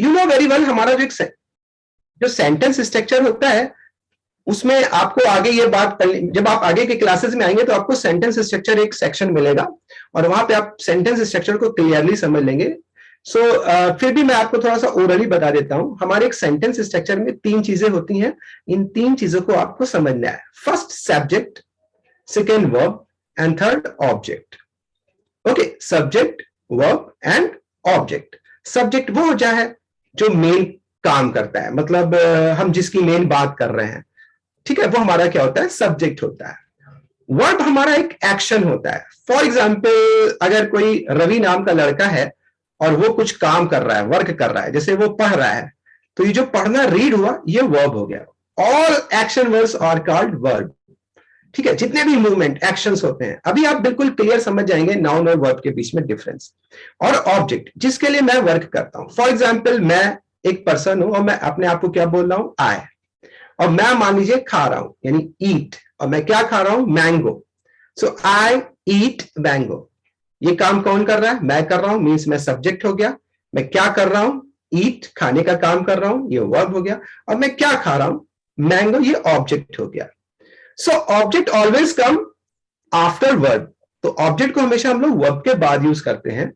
You know very well हमारा जो sentence structure होता है उसमें आपको आगे ये बात जब आप आगे के क्लासेस में आएंगे तो आपको सेंटेंस स्ट्रक्चर एक सेक्शन मिलेगा और वहां पे आप सेंटेंस स्ट्रक्चर को क्लियरली समझ लेंगे। फिर भी मैं आपको थोड़ा सा ओरली बता देता हूं। हमारे एक सेंटेंस स्ट्रक्चर में 3 चीजें होती हैं, इन 3 चीजों को आपको समझना है। First subject, second verb and third object. Okay, subject, verb and object. Subject वो होता है जो मेन काम करता है, मतलब हम जिसकी मेन बात कर रहे हैं, ठीक है, वो हमारा क्या होता है, सब्जेक्ट होता है। वर्ब हमारा एक एक्शन होता है। फॉर एग्जाम्पल अगर कोई रवि नाम का लड़का है और वो कुछ काम कर रहा है, वर्क कर रहा है, जैसे वो पढ़ रहा है, तो ये जो पढ़ना रीड हुआ ये वर्ब हो गया। All action verbs are called verb, ठीक है, जितने भी मूवमेंट एक्शंस होते हैं। अभी आप बिल्कुल क्लियर समझ जाएंगे नाउन और वर्ब के बीच में डिफरेंस। और ऑब्जेक्ट जिसके लिए मैं वर्क करता हूं, फॉर एग्जाम्पल मैं एक पर्सन हूं और मैं अपने आप को क्या बोल रहा हूं, आई, और मैं मान लीजिए खा रहा हूं यानी ईट, और मैं क्या खा रहा हूं, मैंगो। सो आई ईट मैंगो। ये काम कौन कर रहा है, मैं कर रहा हूं, मींस मैं सब्जेक्ट हो गया। मैं क्या कर रहा हूं, ईट, खाने का काम कर रहा हूं, ये वर्ब हो गया। और मैं क्या खा रहा हूं, मैंगो, ये ऑब्जेक्ट हो गया। So object always come after verb, तो ऑब्जेक्ट को हमेशा हम लोग वर्ब के बाद यूज करते हैं।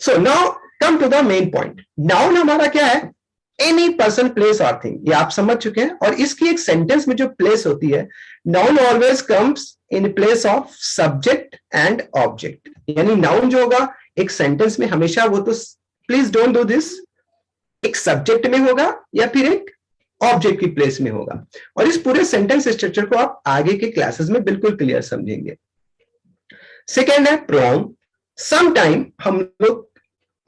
So now come to the main point. Noun हमारा क्या है, एनी पर्सन, प्लेस और थिंग, ये आप समझ चुके हैं। और इसकी एक सेंटेंस में जो प्लेस होती है, noun always comes in place of subject and object. यानी नाउन जो होगा एक सेंटेंस में हमेशा, वो तो प्लीज डोंट डू दिस, एक सब्जेक्ट में होगा या फिर एक ऑब्जेक्ट की प्लेस में होगा। और इस पूरे सेंटेंस स्ट्रक्चर को आप आगे के क्लासेस में बिल्कुल क्लियर समझेंगे। सेकेंड है प्रोनाउन। समटाइम हम लोग,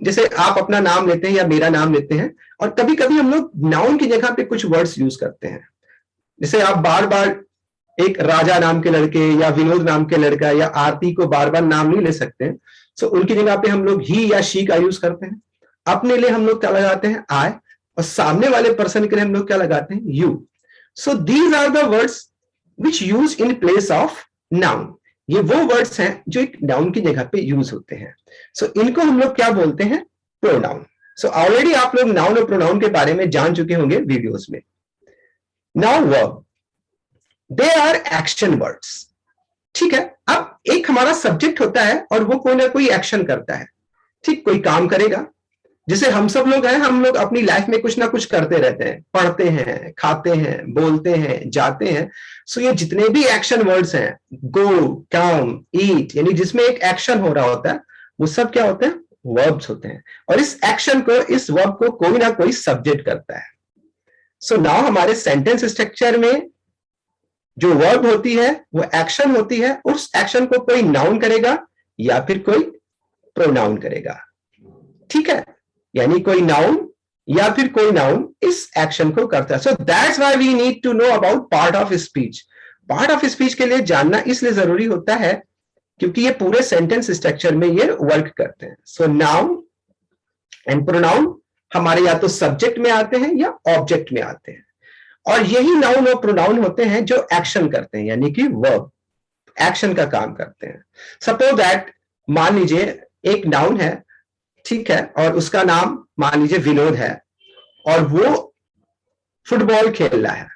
जैसे आप अपना नाम लेते हैं या मेरा नाम लेते हैं, और कभी कभी हम लोग नाउन की जगह पे कुछ वर्ड्स यूज करते हैं। जैसे आप बार बार एक राजा नाम के लड़के या विनोद नाम के लड़का या आरती को बार बार नाम नहीं ले सकते हैं। सो उनकी जगह पे हम लोग ही या शी का यूज करते हैं। अपने लिए हम लोग क्या लगाते हैं, आई, और सामने वाले पर्सन के लिए हम लोग क्या लगाते हैं, you. So these are the words which use in place of noun. ये वो वर्ड्स हैं जो एक नाउन की जगह पे यूज होते हैं। सो इनको हम लोग क्या बोलते हैं, प्रोनाउन। सो ऑलरेडी आप लोग नाउन और प्रोनाउन के बारे में जान चुके होंगे वीडियोस में। Now verb, they are action words, ठीक है। अब एक हमारा सब्जेक्ट होता है और वो कोई ना कोई एक्शन करता है, ठीक, कोई काम करेगा। जैसे हम सब लोग हैं, हम लोग अपनी लाइफ में कुछ ना कुछ करते रहते हैं, पढ़ते हैं, खाते हैं, बोलते हैं, जाते हैं। सो ये जितने भी एक्शन वर्ड्स हैं, गो, कम, ईट, यानी जिसमें एक एक्शन हो रहा होता है, वो सब क्या होते हैं, वर्ब्स होते हैं। और इस एक्शन को, इस वर्ब को कोई ना कोई सब्जेक्ट करता है। सो नाउ हमारे सेंटेंस स्ट्रक्चर में जो वर्ब होती है वो एक्शन होती है, उस एक्शन को कोई नाउन करेगा या फिर कोई प्रोनाउन करेगा, ठीक है। यानी कोई नाउन या फिर कोई नाउन इस एक्शन को करता है। So that's why we need to know about part of speech. Part of speech के लिए जानना इसलिए जरूरी होता है क्योंकि ये पूरे सेंटेंस स्ट्रक्चर में ये वर्क करते हैं। सो नाउन एंड प्रोनाउन हमारे या तो सब्जेक्ट में आते हैं या ऑब्जेक्ट में आते हैं, और यही नाउन और प्रोनाउन होते हैं जो एक्शन करते हैं, यानी कि वर्ब एक्शन का काम करते हैं। सपोज दैट, मान लीजिए एक नाउन है, ठीक है, और उसका नाम मान लीजिए विनोद है, और वो फुटबॉल खेल रहा है,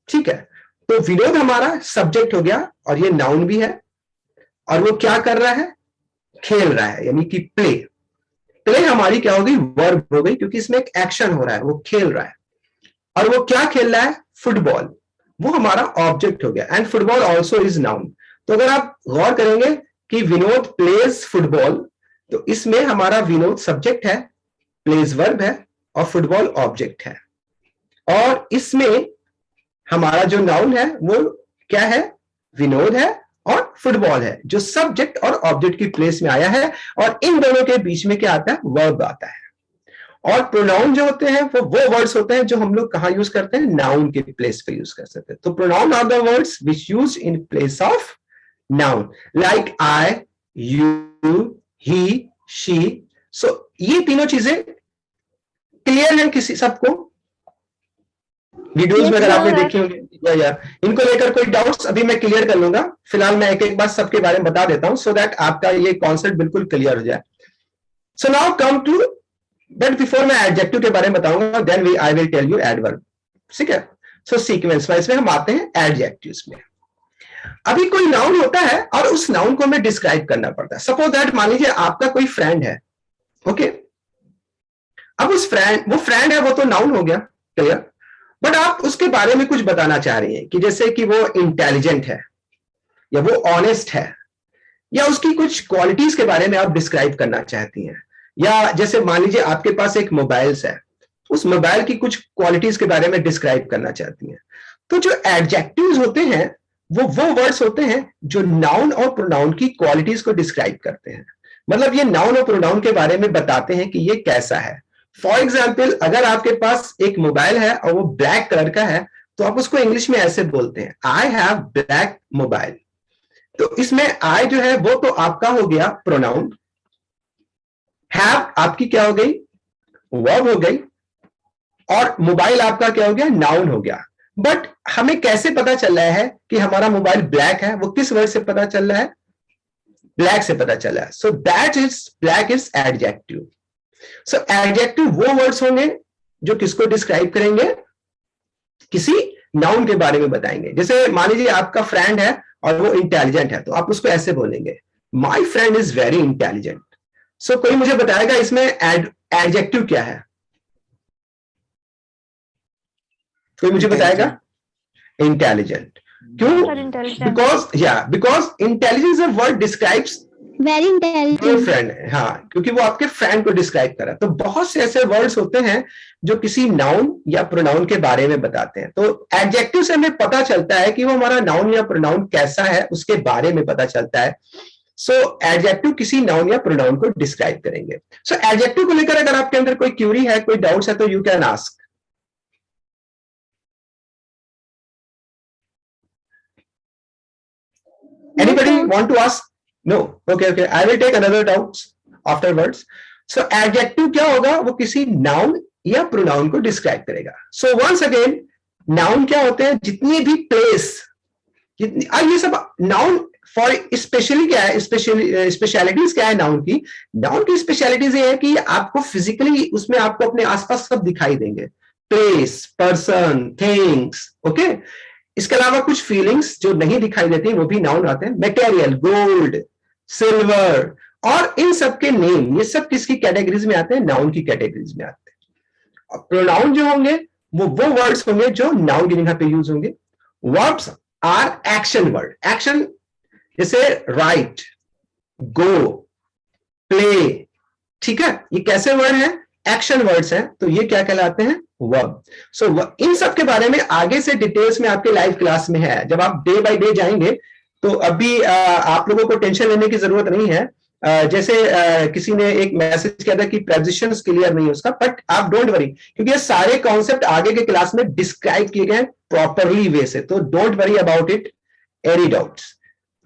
ठीक है। तो विनोद हमारा सब्जेक्ट हो गया और ये नाउन भी है, और वो क्या कर रहा है, खेल रहा है, यानी कि प्ले। प्ले हमारी क्या हो गई, वर्ब हो गई, क्योंकि इसमें एक एक्शन हो रहा है, वो खेल रहा है। और वो क्या खेल रहा है, फुटबॉल, वो हमारा ऑब्जेक्ट हो गया। And football also is noun. तो अगर आप गौर करेंगे कि विनोद प्लेज फुटबॉल, तो इसमें हमारा विनोद सब्जेक्ट है, प्लेज वर्ब है, और फुटबॉल ऑब्जेक्ट है। और इसमें हमारा जो नाउन है वो क्या है, विनोद है और फुटबॉल है, जो सब्जेक्ट और ऑब्जेक्ट की प्लेस में आया है। और इन दोनों के बीच में क्या आता है, वर्ब आता है। और प्रोनाउन जो होते हैं वो वर्ड्स होते हैं जो हम लोग कहां यूज करते हैं, नाउन के प्लेस पे यूज कर सकते हैं। तो pronoun are the words which use in place of noun, like I, you, he, she. So ये तीनों चीजें क्लियर है किसी सबको, वीडियोस में अगर आपने देखी होंगी या इनको लेकर कोई डाउट्स अभी मैं क्लियर कर लूंगा। फिलहाल मैं एक एक बार सबके बारे में बता देता हूं सो दैट आपका ये कॉन्सेप्ट बिल्कुल क्लियर हो जाए। So now come to but before मैं एडजेक्टिव के बारे में बताऊंगा, then I will tell you adverb, ठीक है। सो सीक्वेंस वाइज में हम आते हैं एडजेक्टिव्स में। अभी कोई नाउन होता है और उस नाउन को हमें डिस्क्राइब करना पड़ता है। सपोज दैट, मान लीजिए आपका कोई फ्रेंड है, ओके। अब उस फ्रेंड, वो फ्रेंड है, वो तो नाउन हो गया, क्लियर। बट आप उसके बारे में कुछ बताना चाह रही हैं कि जैसे कि वो इंटेलिजेंट है, या वो ऑनेस्ट है, या उसकी कुछ क्वालिटीज के बारे में आप डिस्क्राइब करना चाहती हैं। या जैसे मान लीजिए आपके पास एक मोबाइल है, उस मोबाइल की कुछ क्वालिटीज के बारे में डिस्क्राइब करना चाहती हैं। तो जो एडजेक्टिव्स होते हैं वो वर्ड्स होते हैं जो नाउन और प्रोनाउन की क्वालिटीज को डिस्क्राइब करते हैं। मतलब ये नाउन और प्रोनाउन के बारे में बताते हैं कि ये कैसा है। फॉर एग्जाम्पल, अगर आपके पास एक मोबाइल है और वो ब्लैक कलर का है, तो आप उसको इंग्लिश में ऐसे बोलते हैं, आई हैव ब्लैक मोबाइल। तो इसमें आई जो है वो तो आपका हो गया प्रोनाउन, हैव आपकी क्या हो गई, वर्ब हो गई, और मोबाइल आपका क्या हो गया, नाउन हो गया। बट हमें कैसे पता चल रहा है कि हमारा मोबाइल ब्लैक है? वो किस वर्ड से पता चल रहा है? ब्लैक से पता चला है। So that is, black is adjective. So adjective वो वर्ड्स होंगे जो किसको डिस्क्राइब करेंगे, किसी नाउन के बारे में बताएंगे। जैसे मान लीजिए आपका फ्रेंड है और वो इंटेलिजेंट है, तो आप उसको ऐसे बोलेंगे, my friend is very intelligent. So कोई मुझे बताएगा इसमें एडजेक्टिव क्या है? कोई मुझे बताएगा? इंटेलिजेंट। क्यों? Because intelligence a word describes very intelligent friend. हाँ, क्योंकि वो आपके फ्रेंड को डिस्क्राइब कर रहा है। तो बहुत से ऐसे वर्ड्स होते हैं जो किसी नाउन या प्रोनाउन के बारे में बताते हैं। तो एडजेक्टिव से हमें पता चलता है कि वो हमारा नाउन या प्रोनाउन कैसा है, उसके बारे में पता चलता है। सो एडजेक्टिव किसी नाउन या प्रोनाउन को डिस्क्राइब करेंगे। सो एडजेक्टिव को लेकर अगर आपके अंदर कोई क्यूरी है, कोई डाउट्स है, तो you can ask. Anybody want to ask? No. Okay. I will take another doubts afterwards. So adjective क्या होगा? वो किसी noun या pronoun को describe करेगा। So once again, noun क्या होते हैं? जितनी भी place, ये सब noun for स्पेशली क्या है, स्पेशलिटीज क्या है नाउन की? नाउन की स्पेशलिटीज ये है कि आपको फिजिकली उसमें आपको अपने आसपास सब दिखाई देंगे, प्लेस, पर्सन, थिंग्स, ओके। इसके अलावा कुछ फीलिंग्स जो नहीं दिखाई देती वो भी नाउन आते हैं, मटेरियल, गोल्ड, सिल्वर, और इन सब के नेम, ये सब किसकी कैटेगरीज में आते हैं? नाउन की कैटेगरीज में आते हैं। और प्रोनाउन जो होंगे वो वर्ड्स होंगे जो नाउन की जगह पे यूज होंगे। Verbs are action word. Action जैसे राइट, गो, प्ले, ठीक है, ये कैसे वर्ड है? एक्शन वर्ड्स हैं। तो ये क्या कहलाते हैं? वर्ब। सो इन सब के बारे में आगे से डिटेल्स में आपके लाइव क्लास में है। जब आप डे बाय डे जाएंगे तो अभी आप लोगों को टेंशन लेने की जरूरत नहीं है। जैसे किसी ने एक मैसेज किया था कि प्रेपोजिशंस क्लियर नहीं है उसका, बट आप डोंट वरी, क्योंकि ये सारे कॉन्सेप्ट आगे के क्लास में डिस्क्राइब किए गए प्रॉपरली वे से। तो don't worry about it, any doubts,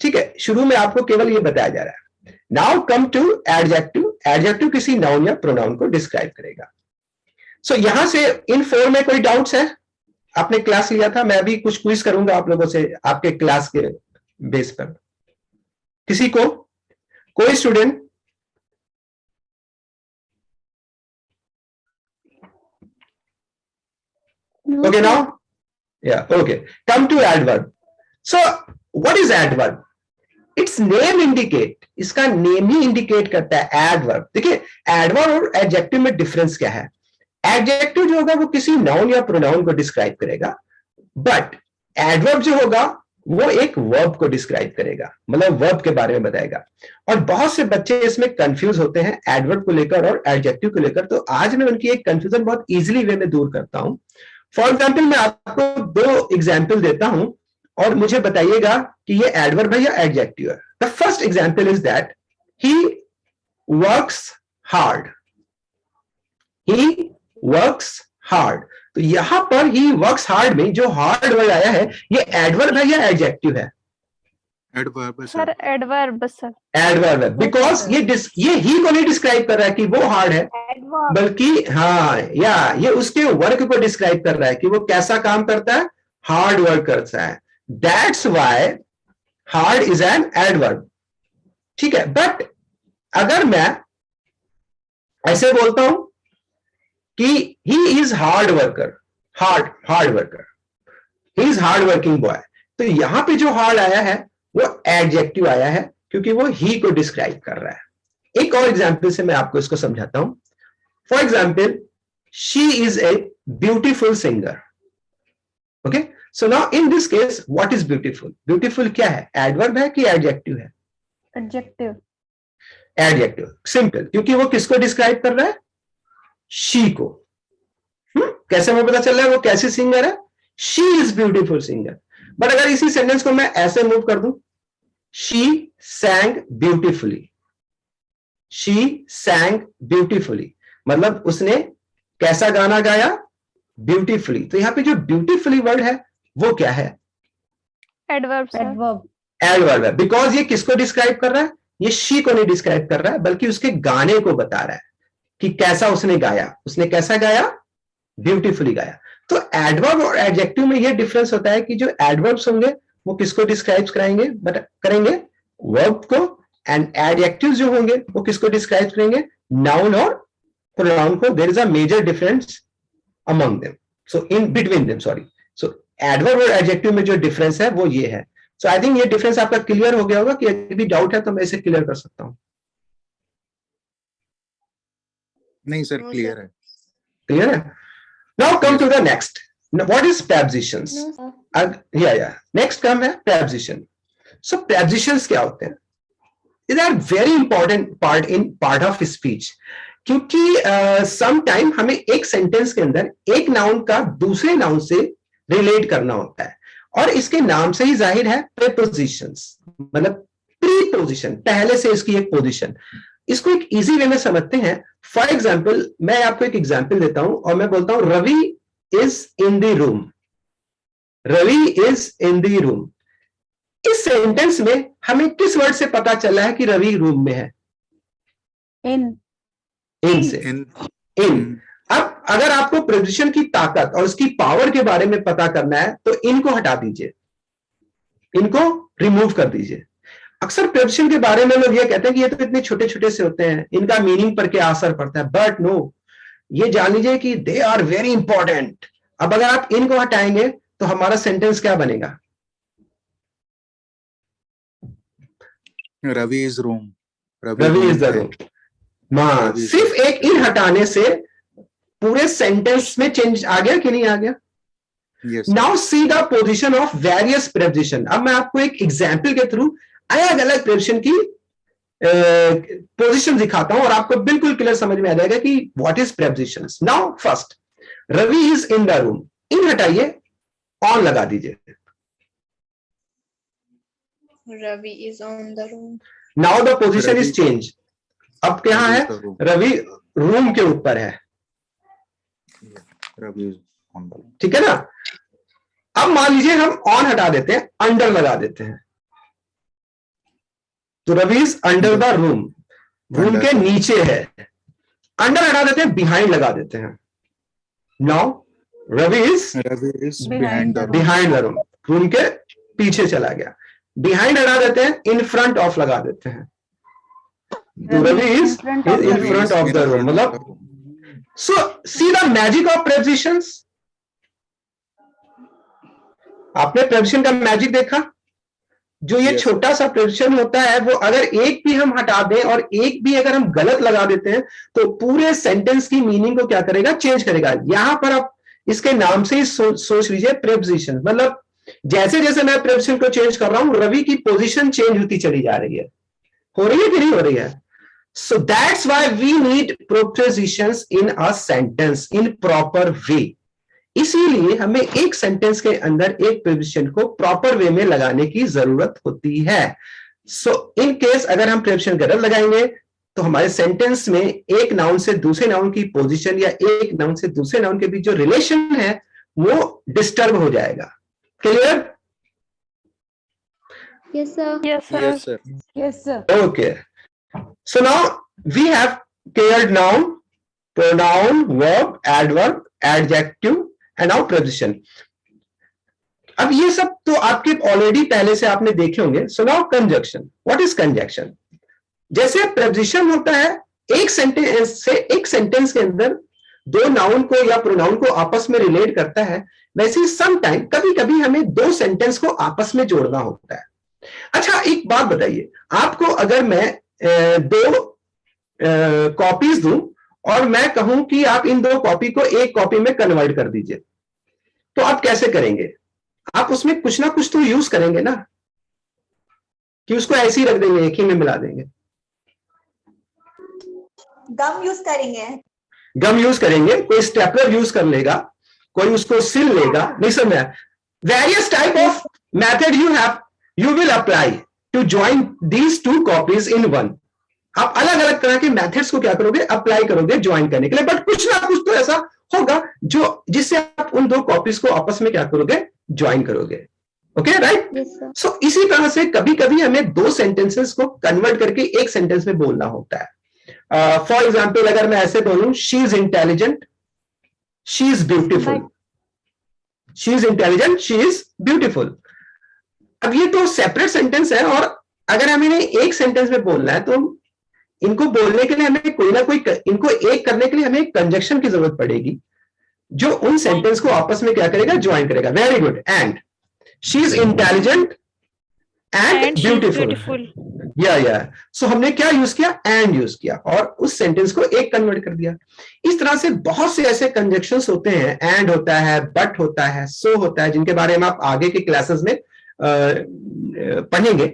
ठीक है। शुरू में आपको केवल ये बताया जा रहा है। Now come to adjective. Adjective किसी नाउन या प्रोनाउन को डिस्क्राइब करेगा। सो यहां से इन 4 में कोई डाउट्स है? आपने क्लास लिया था, मैं अभी कुछ क्विज करूंगा आप लोगों से आपके क्लास के बेस पर। किसी को, कोई स्टूडेंट? ओके नाउ, या okay, come to adverb. So what is adverb? It's name indicate, इसका नेम ही इंडिकेट करता है एडवर्ब। देखिए, एडवर्ब और एडजेक्टिव में डिफरेंस क्या है? एडजेक्टिव जो होगा वो किसी नाउन या प्रोनाउन को डिस्क्राइब करेगा, बट एडवर्ब जो होगा वो एक वर्ब को डिस्क्राइब करेगा, मतलब वर्ब के बारे में बताएगा। और बहुत से बच्चे इसमें कंफ्यूज होते हैं एडवर्ब को लेकर और एडजेक्टिव को लेकर। तो आज मैं उनकी एक कंफ्यूजन बहुत इजीली वे में दूर करता हूं। फॉर एग्जाम्पल, मैं आपको 2 एग्जाम्पल देता हूं और मुझे बताइएगा कि ये एडवर्ब है या एडजेक्टिव है। The first example is that he works hard. He works hard. तो यहां पर ही वर्क्स हार्ड में जो हार्ड वर्ड आया है, ये एडवर्ब है या एडजेक्टिव है? Adverb sir. Adverb sir. Adverb है, बिकॉज ये ही को नहीं डिस्क्राइब कर रहा है कि वो हार्ड है, बल्कि हाँ, या ये उसके वर्क को डिस्क्राइब कर रहा है कि वो कैसा काम करता है, हार्ड वर्क करता है। That's why hard is an adverb, ठीक है। बट अगर मैं ऐसे बोलता हूं कि he is hard worker, hard worker, he is hard working boy. तो यहां पे जो हार्ड आया है वो एडजेक्टिव आया है, क्योंकि वो ही को डिस्क्राइब कर रहा है। एक और एग्जाम्पल से मैं आपको इसको समझाता हूं। For example, she is a beautiful singer. Okay, so now in this case what is beautiful? Beautiful क्या है? एडवर्ब है कि एडजेक्टिव है? एडजेक्टिव। एडजेक्टिव, सिंपल, क्योंकि वो किसको डिस्क्राइब कर रहा है? शी को। कैसे हमें पता चल रहा है वो कैसी सिंगर है? She is beautiful singer. But अगर इसी सेंटेंस को मैं ऐसे मूव कर दूं, शी सैंग ब्यूटीफुली, शी सैंग ब्यूटीफुली, मतलब उसने कैसा गाना गाया? ब्यूटीफुली। तो यहां पे जो ब्यूटीफुली वर्ड है वो क्या है? एडवर्ब। एडवर्ब। एडवर्ब है, बिकॉज ये किसको डिस्क्राइब कर रहा है? ये शी को नहीं डिस्क्राइब कर रहा है, बल्कि उसके गाने को बता रहा है कि कैसा उसने गाया। उसने कैसा गाया? ब्यूटीफुली गाया। तो एडवर्ब और एडजेक्टिव में ये डिफरेंस होता है कि जो एडवर्ब्स होंगे वो किसको डिस्क्राइब कराएंगे? करेंगे वर्ब को, एंड एडजेक्टिव्स जो होंगे वो किसको डिस्क्राइब करेंगे? नाउन और प्रोनाउन को। There is a major difference among them, so in between them, sorry. So adverb और एडजेक्टिव में जो डिफरेंस है वो ये है। सो आई थिंक ये डिफरेंस आपका क्लियर हो गया होगा। कि अगर भी डाउट है तो मैं इसे क्लियर कर सकता हूं। नहीं सर, क्लियर है। क्लियर है? Now come to the next. Now, what is prepositions? Next come है preposition. So prepositions क्या होते हैं? These are very important part of speech. क्योंकि sometime हमें एक सेंटेंस के अंदर एक नाउन का दूसरे नाउन से रिलेट करना होता है, और इसके नाम से ही जाहिर है prepositions, मतलब प्रीपोजिशन, पहले से इसकी एक पोजिशन। इसको एक इजी वे में समझते हैं। फॉर एग्जाम्पल, मैं आपको एक एग्जाम्पल देता हूं और मैं बोलता हूं Ravi is in the room, Ravi is in the room. इस सेंटेंस में हमें किस वर्ड से पता चला है कि रवि रूम में है? इन से। इन। अब अगर आपको प्रीपोजिशन की ताकत और उसकी पावर के बारे में पता करना है तो इनको हटा दीजिए, इनको रिमूव कर दीजिए। अक्सर प्रीपोजिशन के बारे में लोग ये कहते हैं कि ये तो इतने छोटे छोटे से होते हैं, इनका मीनिंग पर क्या असर पड़ता है, बट नो, ये जान लीजिए कि दे आर वेरी इंपॉर्टेंट। अब अगर आप इनको हटाएंगे तो हमारा सेंटेंस क्या बनेगा? Ravi is room, Ravi is the room. हाँ, सिर्फ एक इन हटाने से पूरे सेंटेंस में चेंज आ गया कि नहीं आ गया? Now see the position of various preposition. अब मैं आपको एक एग्जाम्पल के थ्रू अलग अलग प्रीपोजिशन की पोजीशन दिखाता हूं और आपको बिल्कुल क्लियर समझ में आ जाएगा कि what is prepositions. Now first, Ravi is in the room, in हटाइए, ऑन लगा दीजिए। Ravi is on the room. Now the position is change. अब क्या है? रवि रूम के ऊपर है। Ravi is on the room, ठीक है ना? अब मान लीजिए हम ऑन हटा देते हैं, अंडर लगा देते हैं, तो Ravi is under the room, room के नीचे है। अंडर हटा देते हैं, बिहाइंड लगा देते हैं। Now Ravi is behind the room, room के पीछे चला गया। बिहाइंड हटा देते हैं, इन फ्रंट ऑफ लगा देते हैं, तो Ravi is in front of the room. मतलब so see the magic of prepositions. आपने प्रीपोजिशन का मैजिक देखा? जो ये छोटा सा प्रीपोजिशन होता है वो अगर एक भी हम हटा दें और एक भी अगर हम गलत लगा देते हैं तो पूरे सेंटेंस की मीनिंग को क्या करेगा? चेंज करेगा। यहां पर आप इसके नाम से ही सोच लीजिए प्रीपोजिशन। मतलब जैसे जैसे मैं प्रीपोजिशन को चेंज कर रहा हूं, रवि की पोजीशन चेंज होती चली जा रही है। हो रही है कि नहीं हो रही है? So that's why we need prepositions in a sentence in proper way. इसीलिए हमें एक सेंटेंस के अंदर एक प्रीपोजिशन को प्रॉपर वे में लगाने की जरूरत होती है। सो इन केस अगर हम प्रीपोजिशन गलत लगाएंगे तो हमारे सेंटेंस में एक नाउन से दूसरे नाउन की पोजीशन या एक नाउन से दूसरे नाउन के बीच जो रिलेशन है वो डिस्टर्ब हो जाएगा। Clear? Yes sir. Yes sir. Yes sir. Okay. So now we have cleared noun, pronoun, verb, adverb, adjective and now preposition. अब ये सब तो आपके ऑलरेडी पहले से आपने देखे होंगे। So now conjunction. What is conjunction? जैसे preposition होता है, एक सेंटेंस से एक सेंटेंस के अंदर दो नाउन को या प्रोनाउन को आपस में रिलेट करता है, वैसे ही सम टाइम कभी कभी हमें दो सेंटेंस को आपस में जोड़ना होता है। अच्छा, एक बात बताइए, आपको अगर मैं दो कॉपीज दूं और मैं कहूं कि आप इन दो कॉपी को एक कॉपी में कन्वर्ट कर दीजिए, तो आप कैसे करेंगे? आप उसमें कुछ ना कुछ तो यूज करेंगे ना, कि उसको ऐसे ही रख देंगे, एक ही में मिला देंगे? गम यूज करेंगे। गम यूज करेंगे, कोई स्टेपलर यूज कर लेगा, कोई उसको सिल लेगा, नहीं समझ? Various type of method you will apply to join these two copies in one. आप अलग अलग तरह के मेथड्स को क्या करोगे, अप्लाई करोगे ज्वाइन करने के लिए, बट कुछ ना कुछ तो ऐसा होगा जो जिससे आप उन दो कॉपीज को आपस में क्या करोगे, ज्वाइन करोगे। Okay, right? सो इसी तरह से कभी कभी हमें दो सेंटेंसेस को कन्वर्ट करके एक सेंटेंस में बोलना होता है। फॉर एग्जाम्पल, अगर मैं ऐसे बोलूं, she is intelligent, she is beautiful, she is intelligent, she is beautiful. अब ये तो सेपरेट सेंटेंस है, और अगर हमें एक सेंटेंस में बोलना है तो इनको बोलने के लिए हमें कोई ना कोई, इनको एक करने के लिए हमें एक कंजक्शन की जरूरत पड़ेगी जो उन सेंटेंस को आपस में क्या करेगा, ज्वाइन करेगा। Very good. And she is intelligent and beautiful. या सो हमने क्या यूज किया, एंड यूज किया, और उस सेंटेंस को एक कन्वर्ट कर दिया। इस तरह से बहुत से ऐसे कंजक्शंस होते हैं, एंड होता है, बट होता है, सो होता है, जिनके बारे में आप आगे के क्लासेस में पढ़ेंगे।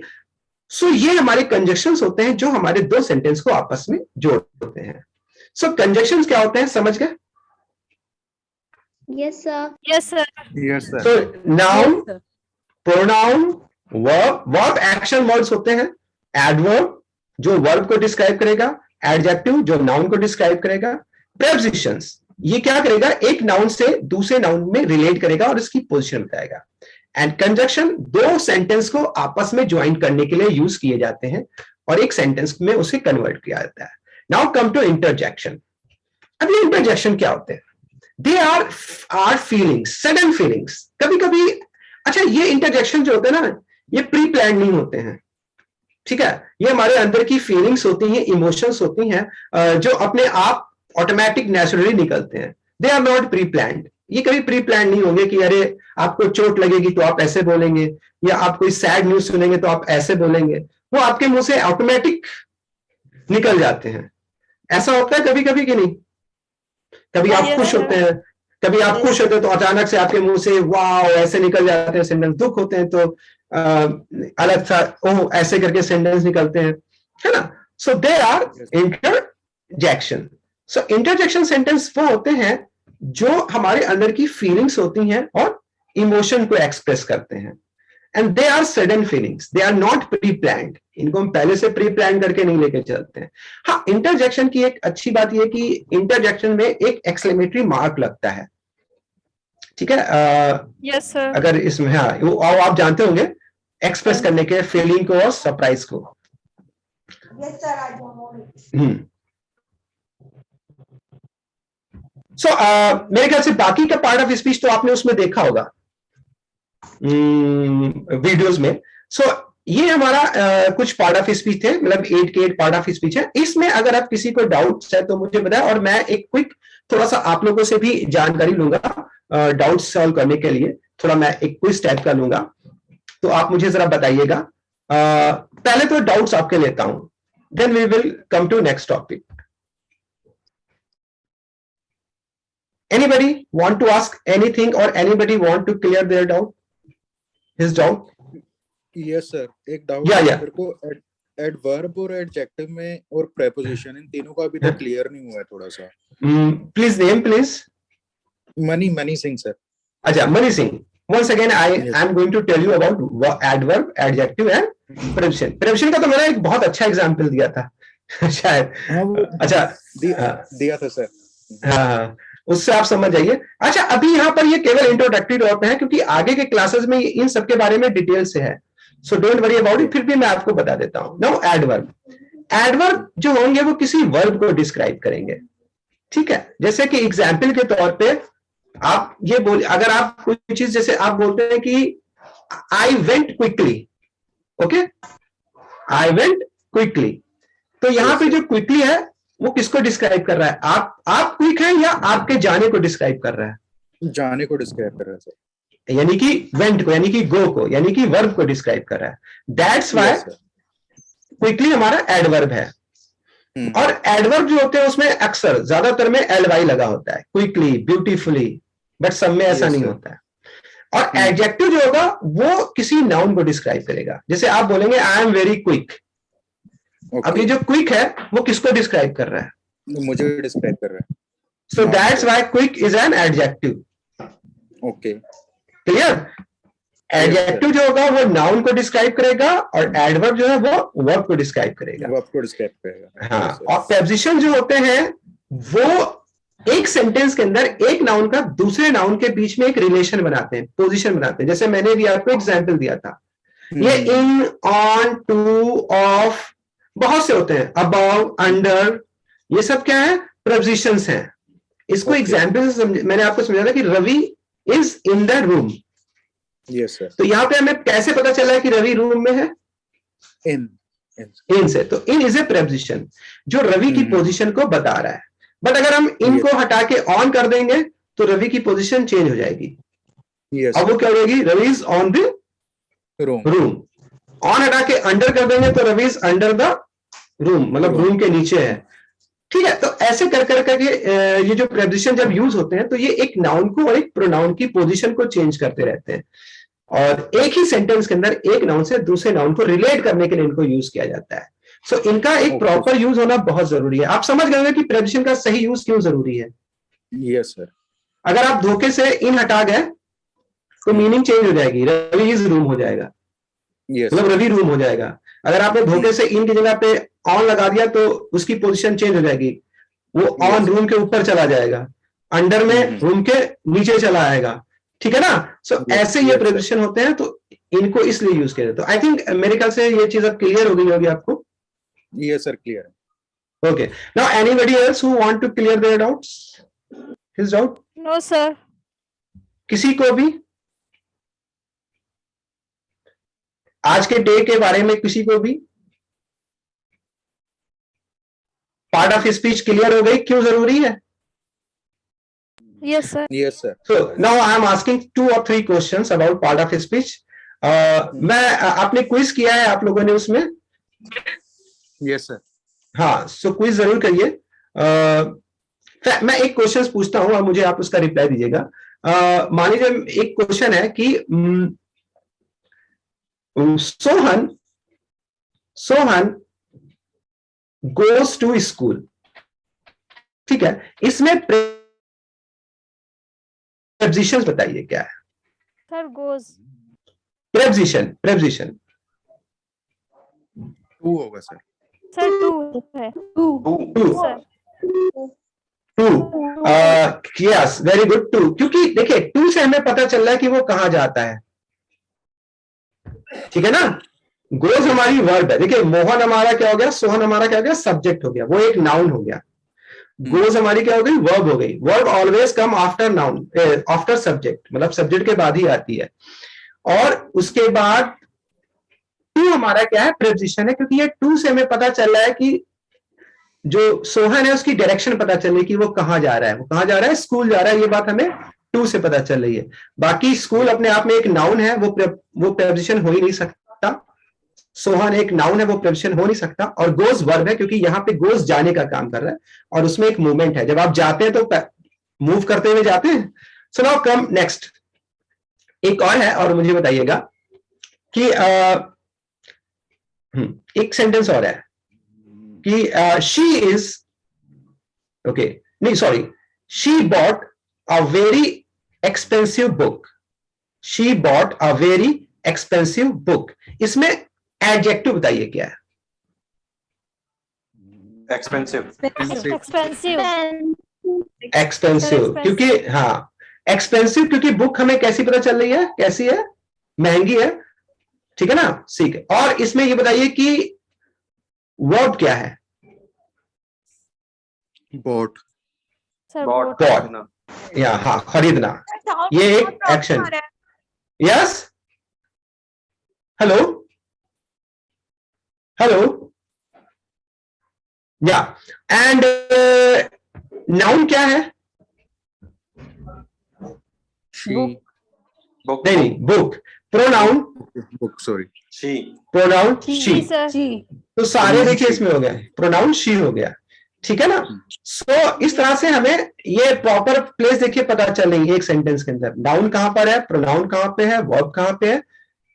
सो ये हमारे कंजक्शंस होते हैं जो हमारे दो सेंटेंस को आपस में जोड़ते हैं। सो कंजक्शंस क्या होते हैं, समझ गए? Yes sir. Yes, sir. So noun, pronoun, verb action words होते हैं, एडवर्ब जो वर्ब को डिस्क्राइब करेगा, एडजेक्टिव जो नाउन को डिस्क्राइब करेगा, प्रेपोजिशंस ये क्या करेगा, एक नाउन से दूसरे नाउन में रिलेट करेगा और इसकी पोजीशन बताएगा। एंड कंजक्शन दो सेंटेंस को आपस में ज्वाइन करने के लिए यूज किए जाते हैं और एक सेंटेंस में उसे कन्वर्ट किया जाता है। Now come to interjection. अब ये इंटरजेक्शन क्या होते हैं? They are feelings, sudden feelings. कभी कभी, अच्छा, ये इंटरजेक्शन जो होते हैं ना, ये प्री प्लान नहीं होते हैं, ठीक है? ये हमारे अंदर की फीलिंग्स होती हैं, इमोशंस होती हैं, जो अपने आप ऑटोमेटिक नेचुरली निकलते हैं। They are not pre planned. ये कभी प्री प्लान नहीं होंगे कि अरे आपको चोट लगेगी तो आप ऐसे बोलेंगे, या आप कोई सैड न्यूज सुनेंगे तो आप ऐसे बोलेंगे। वो आपके मुंह से ऑटोमेटिक निकल जाते हैं। ऐसा होता है कभी कभी कि नहीं? कभी आप खुश होते हैं, कभी आप खुश होते हैं तो अचानक से आपके मुंह से वाह ऐसे निकल जाते हैं सेंटेंस। दुख होते हैं तो अलग सा ओह ऐसे करके सेंटेंस निकलते हैं, है ना? So they are interjection. So interjection sentence वो होते हैं जो हमारे अंदर की फीलिंग्स होती हैं और इमोशन को एक्सप्रेस करते हैं। And they are sudden feelings, they are not pre planned. इनको हम पहले से प्री प्लान करके नहीं लेके चलते हैं। हाँ, इंटरजेक्शन की एक अच्छी बात यह कि इंटरजेक्शन में एक एक्सक्लेमेटरी मार्क लगता है, ठीक है? Yes sir. अगर इसमें, हाँ, वो आप जानते होंगे एक्सप्रेस करने के फीलिंग को और सरप्राइज को। Yes sir. सो मेरे ख्याल से बाकी का पार्ट ऑफ स्पीच तो आपने उसमें देखा होगा वीडियोस में। सो ये हमारा कुछ पार्ट ऑफ स्पीच थे, मतलब 8 के 8 पार्ट ऑफ स्पीच है। इसमें अगर आप किसी को डाउट्स है तो मुझे बताएं, और मैं एक क्विक थोड़ा सा आप लोगों से भी जानकारी लूंगा डाउट सॉल्व करने के लिए। थोड़ा मैं एक क्विज टाइप का लूंगा, तो आप मुझे जरा बताइएगा। पहले तो डाउट्स आपके लेता हूं, then we will come to next topic. Anybody want to ask anything or anybody want to clear their doubt? His doubt? Yes, sir. एक डाउट Yeah, है yeah. मेरे को, एडवर्ब और एडजेक्टिव में और प्रेपोजिशन, इन तीनों का अभी तक क्लियर नहीं हुआ है थोड़ा सा। Please name, please. Mani Singh sir. अच्छा, Mani Singh. Once again, I Yes. am going to tell you about adverb, adjective and preposition. Preposition का तो मैंने एक बहुत अच्छा एग्जाम्पल दिया था शायद। हाँ, वो अच्छा, दिया था सर। हाँ, उससे आप समझ जाइए। अच्छा, अभी यहाँ पर ये केवल इंट्रोडक्टरी तौर पे है, क्योंकि आगे के क्लासेस में इन सब के बारे में डिटेल से है। सो डोंट वरी अबाउट इट। फिर भी मैं आपको बता देता हूं। नाउ एडवर्ब, एडवर्ब जो होंगे वो किसी वर्ब को डिस्क्राइब करेंगे, ठीक है? जैसे कि एग्जाम्पल के तौर पे आप ये बोल, अगर आप कोई चीज, जैसे आप बोलते हैं कि I went quickly, okay, I went quickly, तो यहां पे जो क्विकली है वो किसको डिस्क्राइब कर रहा है? आप क्विक है या आपके जाने को डिस्क्राइब कर रहा है? जाने को डिस्क्राइब कर रहा है सर। यानी कि वेंट को, यानी कि गो को, यानी कि वर्ब को डिस्क्राइब कर रहा है। That's why Yes, sir. Quickly हमारा एडवर्ब है। और एडवर्ब जो होते हैं उसमें अक्सर ज्यादातर में एलवाई लगा होता है, क्विकली, ब्यूटीफुली, बट सब में ऐसा Yes, नहीं sir. होता है। और एडजेक्टिव जो होगा वो किसी नाउन को डिस्क्राइब करेगा। जैसे आप बोलेंगे आई एम वेरी क्विक, अब ये Okay. जो क्विक है वो किसको डिस्क्राइब कर रहा है? मुझे डिस्क्राइब कर रहा है। सो Noun दैट्स को। Why quick is an adjective. Okay. Clear? Adjective जो होगा वो नाउन को डिस्क्राइब करेगा और एडवर्ब जो है वो वर्ब को डिस्क्राइब करेगा। वर्ब को डिस्क्राइब करेगा। हाँ, Yes, sir. और प्रेपोजिशन जो होते हैं वो एक सेंटेंस के अंदर एक नाउन का दूसरे नाउन के बीच में एक रिलेशन बनाते हैं, पोजीशन बनाते हैं। जैसे मैंने भी आपको एग्जांपल दिया था, ये इन, ऑन, टू, ऑफ, बहुत से होते हैं, अबव, अंडर, ये सब क्या है? प्रेपोजिशंस हैं। इसको Okay. एग्जांपल से मैंने आपको समझा था कि Ravi is in the room. Yes, sir. तो यहाँ पे हमें कैसे पता चला है कि रवि रूम में है? In. इन से। तो इन इज ए प्रेपोजिशन जो रवि की पोजीशन को बता रहा है। बट अगर हम इन Yes. को हटा के ऑन कर देंगे तो रवि की पोजीशन चेंज हो जाएगी। Yes. अब वो क्या हो जाएगी? Ravi is on the Room. Room. On हटा के अंडर कर देंगे तो Ravi is under the room, मतलब Room. रूम के नीचे है। ठीक है, तो ऐसे कर करके ये जो प्रेपोजिशन जब यूज होते हैं तो ये एक नाउन को और एक प्रोनाउन की पोजीशन को चेंज करते रहते हैं, और एक ही सेंटेंस के अंदर एक नाउन से दूसरे नाउन को रिलेट करने के लिए इनको यूज किया जाता है। सो इनका एक Okay. प्रॉपर यूज होना बहुत जरूरी है। आप समझ गए होंगे कि प्रेपोजिशन का सही यूज क्यों जरूरी है। Yes, sir. अगर आप धोखे से इन हटा गए तो मीनिंग चेंज हो जाएगी, रवि इज रूम हो जाएगा, Yes. मतलब रवि रूम हो जाएगा। अगर आपने धोखे से इन की जगह पे ऑन लगा दिया तो उसकी पोजीशन चेंज हो जाएगी, वो ऑन रूम के ऊपर चला जाएगा, अंडर में रूम के नीचे चला आएगा। ठीक है ना? सो ऐसे ये प्रेपोजिशन होते हैं, तो इनको इसलिए यूज किया जाता है। आई थिंक मेरे ख्याल से ये चीज अब क्लियर हो गई होगी आपको। Yes, sir. Clear. Okay. Now, anybody else who want to clear their doubts? His doubt? No, sir. किसी को भी आज के डे के बारे में किसी को भी पार्ट ऑफ स्पीच क्लियर हो गई, क्यों जरूरी है? Yes, sir. Yes, sir. So now I am asking 2 or 3 questions about part of speech. मैं आपने क्विज किया है आप लोगों ने उसमें? Yes, sir. हाँ, सो क्विज जरूर करिए। मैं एक क्वेश्चन पूछता हूं और मुझे आप उसका रिप्लाई दीजिएगा। मान लीजिए एक क्वेश्चन है कि सोहन गोज टू स्कूल। ठीक है, इसमें प्रेपोजिशंस बताइए क्या है? Sir, goes. प्रेपोजिशन Two होगा sir. Sir, two है. To Sir. Yes, very good, to. क्योंकि देखिए टू से हमें पता चल रहा है कि वो कहां जाता है। ठीक है ना? गोज हमारी वर्ब है। देखिए मोहन हमारा क्या हो गया, सोहन हमारा क्या हो गया, सब्जेक्ट हो गया, वो एक नाउन हो गया। गोज हमारी क्या हो गई, वर्ब हो गई। Verb always come after noun, after subject, मतलब सब्जेक्ट के बाद ही आती है। और उसके बाद टू हमारा क्या है, प्रेपोजिशन है, क्योंकि ये टू से हमें पता चल रहा है कि जो सोहन है उसकी डायरेक्शन पता चल रही है कि वो कहां जा रहा है, वो कहां जा रहा है, स्कूल जा रहा है। ये बात हमें टू से पता चल रही है। बाकी स्कूल अपने आप में एक नाउन है, वो प्रेपोजिशन हो ही नहीं सकता। सोहन एक नाउन है, वो प्रेपोजिशन हो नहीं सकता। और गोज वर्ब है, क्योंकि यहाँ पे गोज जाने का काम कर रहा है और उसमें एक मूवमेंट है। जब आप जाते हैं तो मूव करते हुए जाते हैं। सो नाउ कम नेक्स्ट, एक और है और मुझे बताइएगा कि एक सेंटेंस और है कि शी इज ओके, नहीं sorry, she bought a very expensive book. She bought a very expensive book. इसमें एडजेक्टिव बताइए क्या है? एक्सपेंसिव। Expensive. एक्सपेंसिव, क्योंकि हाँ एक्सपेंसिव, क्योंकि बुक हमें कैसी पता चल रही है, कैसी है, महंगी है। ठीक है ना? ठीक है। और इसमें ये बताइए कि वर्ब क्या है? Bought. Sir, bought. bought. या हाँ, खरीदना। ये एक एक्शन। यस, हेलो हेलो, या एंड नाउन क्या है? शी, book, नहीं, book. Pronoun, book, sorry, she, pronoun जी शी. सर तो सारे देखिए इसमें हो गए, प्रोनाउन शी हो गया, ठीक है ना? सो इस तरह से हमें ये प्रॉपर प्लेस देखिए पता चल रही है एक सेंटेंस के अंदर. नाउन कहां पर है, प्रोनाउन कहां पे है, वर्ब कहां पे है,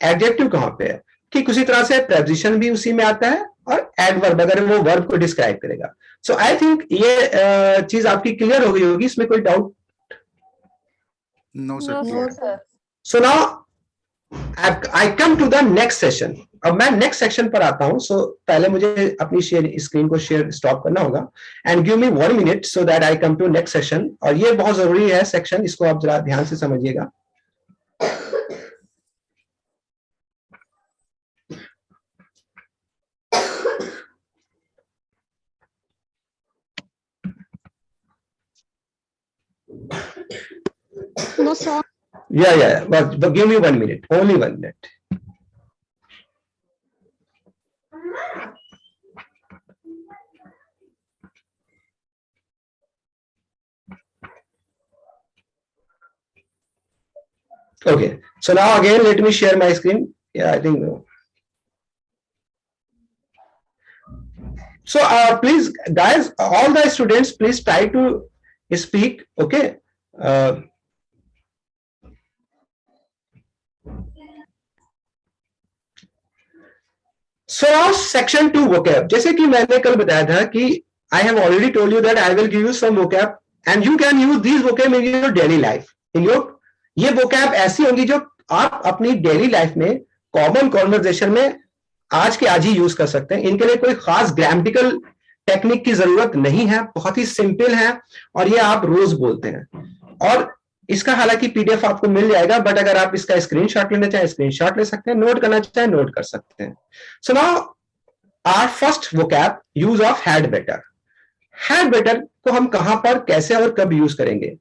एडजेक्टिव कहां पे है. ठीक उसी तरह से प्रेपोजिशन भी उसी में आता है और एडवर्ब अगर वो वर्ब को डिस्क्राइब करेगा. सो आई थिंक ये चीज आपकी क्लियर हो गई होगी, इसमें कोई doubt? No No, sir, sir. Clear. So now I come to the next session. अब मैं नेक्स्ट सेक्शन पर आता हूं. सो पहले मुझे अपनी स्क्रीन को शेयर स्टॉप करना होगा and give me 1 minute so that I come to next session. और ये बहुत जरूरी है सेक्शन, इसको आप जरा ध्यान से समझिएगा. No, sir. Yeah, but give me 1 minute, only 1 minute. Okay, so now again let me share my screen. Yeah, I think so. Please, guys, all the students, please try to speak. Okay. So now section 2 vocab. जैसे कि मैंने कल बताया था कि I have already told you that I will give you some vocab and you can use these vocab in your daily life. In your ये vocab ऐसी होंगी जो आप अपनी डेली लाइफ में कॉमन कॉन्वर्जेशन में आज के आज ही यूज कर सकते हैं. इनके लिए कोई खास ग्रामेटिकल टेक्निक की जरूरत नहीं है, बहुत ही सिंपल है और ये आप रोज बोलते हैं. और इसका हालांकि पीडीएफ आपको मिल जाएगा, बट अगर आप इसका स्क्रीनशॉट लेना चाहें स्क्रीनशॉट ले सकते हैं, नोट करना चाहें नोट कर सकते हैं. So now our first vocab, use of had better. Had better को हम कहां पर, कैसे और कब यूज करेंगे?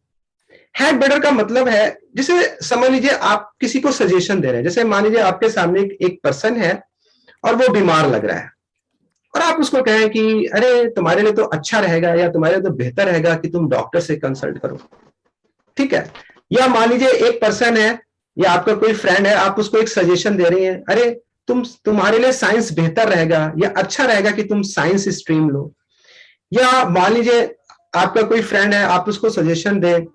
हैड बेटर का मतलब है, जैसे समझ लीजिए आप किसी को सजेशन दे रहे हैं. जैसे मान लीजिए आपके सामने एक पर्सन है और वो बीमार लग रहा है और आप उसको कहें कि अरे तुम्हारे लिए तो अच्छा रहेगा या तुम्हारे लिए तो बेहतर रहेगा कि तुम डॉक्टर से कंसल्ट करो. ठीक है. या मान लीजिए एक पर्सन है या आपका कोई फ्रेंड है, आप उसको एक सजेशन दे रही हैं, अरे तुम्हारे लिए साइंस बेहतर रहेगा या अच्छा रहेगा कि तुम साइंस स्ट्रीम लो. या मान लीजिए आपका कोई फ्रेंड है, आप उसको सजेशन दें,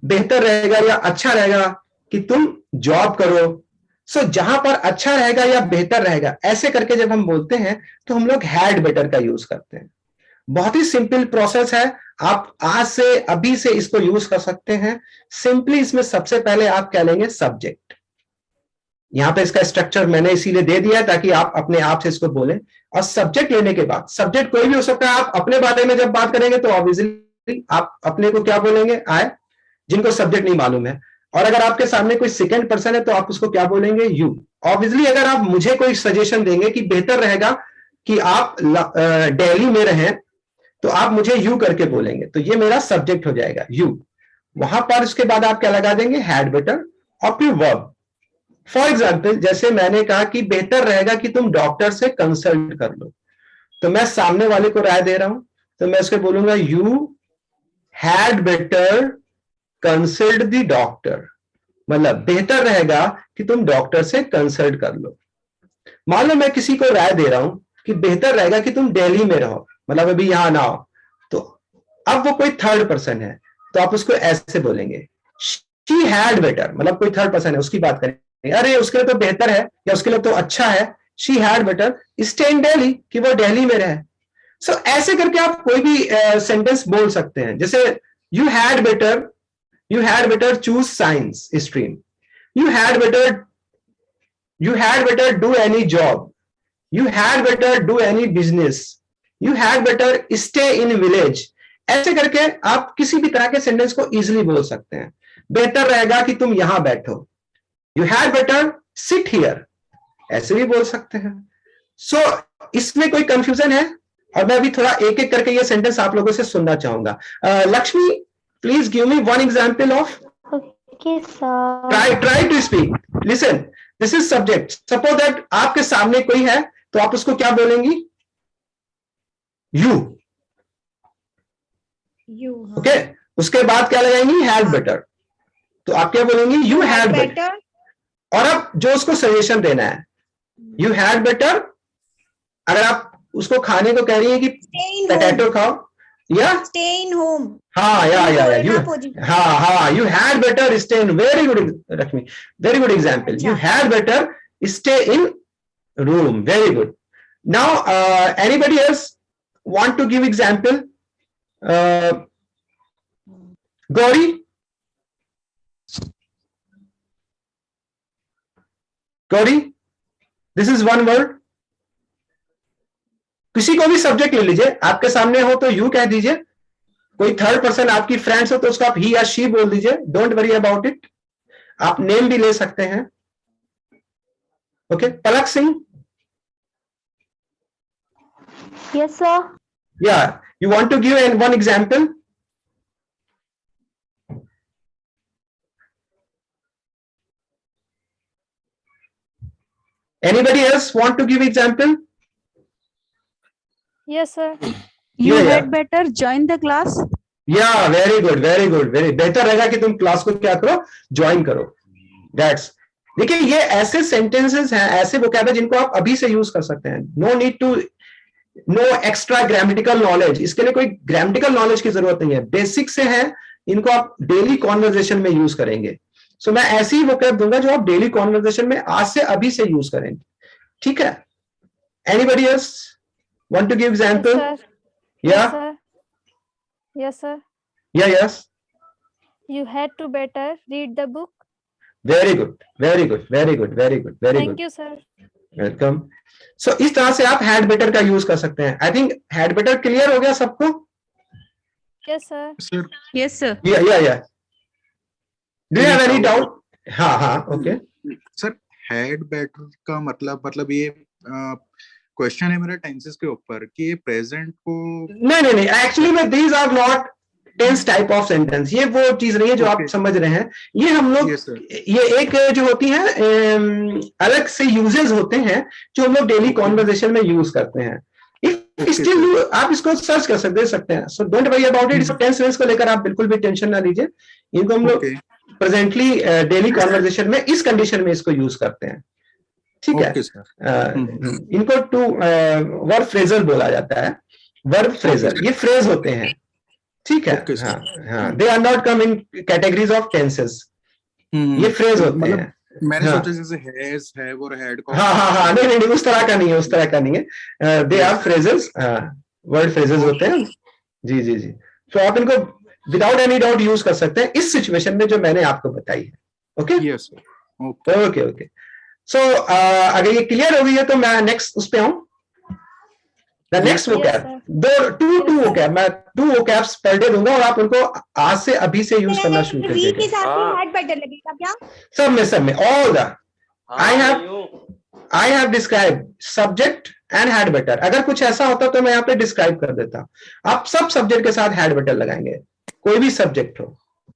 बेहतर रहेगा या अच्छा रहेगा कि तुम जॉब करो. सो जहां पर अच्छा रहेगा या बेहतर रहेगा ऐसे करके जब हम बोलते हैं तो हम लोग हैड बेटर का यूज करते हैं. बहुत ही सिंपल प्रोसेस है, आप आज से अभी से इसको यूज कर सकते हैं. सिंपली इसमें सबसे पहले आप क्या लेंगे, सब्जेक्ट. यहां पे इसका स्ट्रक्चर मैंने इसीलिए दे दिया ताकि आप अपने आप से इसको बोलें. और सब्जेक्ट लेने के बाद, सब्जेक्ट कोई भी हो सकता है. आप अपने बारे में जब बात करेंगे तो ऑब्वियसली आप अपने को क्या बोलेंगे, आई, जिनको सब्जेक्ट नहीं मालूम है. और अगर आपके सामने कोई सेकंड पर्सन है तो आप उसको क्या बोलेंगे, यू. ऑब्वियसली अगर आप मुझे कोई सजेशन देंगे कि बेहतर रहेगा कि आप दिल्ली में रहें तो आप मुझे यू करके बोलेंगे, तो ये मेरा सब्जेक्ट हो जाएगा, यू. वहां पर उसके बाद आप क्या लगा देंगे, हैड बेटर और फिर वर्ब. फॉर एग्जाम्पल जैसे मैंने कहा कि बेहतर रहेगा कि तुम डॉक्टर से कंसल्ट कर लो, तो मैं सामने वाले को राय दे रहा हूं तो मैं उसको बोलूंगा you had better consult the doctor. मतलब बेहतर रहेगा कि तुम डॉक्टर से कंसल्ट कर लो. मान लो मैं किसी को राय दे रहा हूं कि बेहतर रहेगा कि तुम दिल्ली में रहो, मतलब अभी यहां ना हो, तो अब वो कोई थर्ड पर्सन है तो आप उसको ऐसे बोलेंगे, शी हैड बेटर. मतलब कोई थर्ड पर्सन है उसकी बात करेंगे, अरे उसके लिए तो बेहतर है या उसके लिए तो अच्छा है, शी हैड बेटर स्टे इन दिल्ली, कि वो दिल्ली में रहे. सो ऐसे करके आप कोई भी सेंटेंस बोल सकते हैं. जैसे you had better choose science stream, you had better do any job, you had better do any business, you had better stay in village. ऐसे करके आप किसी भी तरह के सेंटेंस को इजीली बोल सकते हैं. बेहतर रहेगा कि तुम यहां बैठो, you had better sit here, ऐसे भी बोल सकते हैं. सो इसमें कोई कंफ्यूजन है? और मैं अभी थोड़ा एक एक करके ये सेंटेंस आप लोगों से सुनना चाहूंगा. Lakshmi, please give me one example of, Okay, sir. try to speak. Listen, this is subject. Suppose that आपके सामने कोई है तो आप उसको क्या बोलेंगी, you. You. ओके उसके बाद क्या लगाएंगी हैड बेटर, तो आप क्या बोलेंगी यू हैड बेटर। Better. और अब जो उसको सजेशन देना है यू हैड बेटर, अगर आप उसको खाने को कह रही है कि Stay in पोटैटो home. खाओ या Stay in home. हाँ या यू Corona position. हाँ you had better stay in, very good Rashmi, very good example, you had better stay in room, very good. Now anybody else want to give example? Gauri, Gauri, this is one word. किसी को भी subject ले लीजिए, आपके सामने हो तो यू कह दीजिए, कोई थर्ड पर्सन आपकी फ्रेंड्स हो तो उसको आप ही या शी बोल दीजिए, डोंट वरी अबाउट इट। आप नेम भी ले सकते हैं। Okay Palak Singh, Yes, sir. या you want to give an one example? Anybody else want to give example? Yes, sir. You Yeah, had better join the class. या very good very good, very बेहतर रहेगा कि तुम क्लास को क्या करो, join करो। दैट्स, देखिए ये ऐसे सेंटेंसेस हैं, ऐसे वोकैब जिनको आप अभी से यूज कर सकते हैं। No need to know extra grammatical knowledge, इसके लिए कोई ग्रामेटिकल नॉलेज की जरूरत नहीं है, बेसिक से है, इनको आप डेली कॉन्वर्जेशन में यूज करेंगे। सो मैं ऐसी ही वोकैब दूंगा जो आप डेली कॉन्वर्जेशन में आज से अभी से यूज करेंगे, ठीक है? Anybody else want to give Yes, example? sir. या Yes, sir. Yes, sir. या yes, You had to better read the book. Very good very good very good very good very good, Thank you, sir. Welcome. सो इस तरह से आप had better का use कर सकते हैं। I think had better clear हो गया सबको? Yes, sir. Sir Yes, sir. या do you have any doubt? हाँ ओके। सर हैड बेटर का मतलब ये क्वेश्चन है मेरा टेंसेस के ऊपर कि ये प्रेजेंट को नहीं एक्चुअली में these are not tense type of sentence, ये वो चीज नहीं है जो आप Okay. समझ रहे हैं। ये हम लोग Yes, sir. ये एक जो होती है अलग से यूजेस होते हैं जो हम लोग डेली कॉन्वर्जेशन में यूज करते हैं। Okay, स्टिल आप इसको सर्च कर दे सकते हैं। So don't worry about it. Tense वेंस को लेकर आप बिल्कुल भी टेंशन ना लीजिए, इनको हम लोग Okay. प्रेजेंटली डेली कॉन्वर्जेशन में इस कंडीशन में इसको यूज करते हैं, ठीक है? Okay, sir. इनको टू वर्ब फ्रेजल बोला जाता है। वर्ब फ्रेजल ये फ्रेज होते हैं, ठीक है? Okay, sir. हाँ they are not come in categories of tenses, ये फ्रेज होते मतलब हैं। मैंने हाँ। सोचा जैसे हैज हैव और हैड को हाँ नहीं उस तरह का नहीं है, उस तरह का नहीं है। They are phrases, word phrases होते हैं। जी तो आप इनको विदाउट एनी डाउट यूज कर सकते हैं इस सिचुएशन में जो मैंने आपको बताई है। Okay yes sir okay so अगर ये क्लियर हो गई है तो मैं नेक्स्ट उस पे आऊं। The next Yes, vocab, sir. Two vocab, मैं 2 वोकैब्स पर डे दूंगा और आप उनको आज से अभी से यूज करना शुरू कर वी के देंगे। साथ में हैड बेटर लगेगा क्या? सब में all the I have describe subject and had better. अगर कुछ ऐसा होता तो मैं यहाँ पे डिस्क्राइब कर देता। आप सब सब्जेक्ट के साथ हैड बेटर लगाएंगे, कोई भी सब्जेक्ट हो।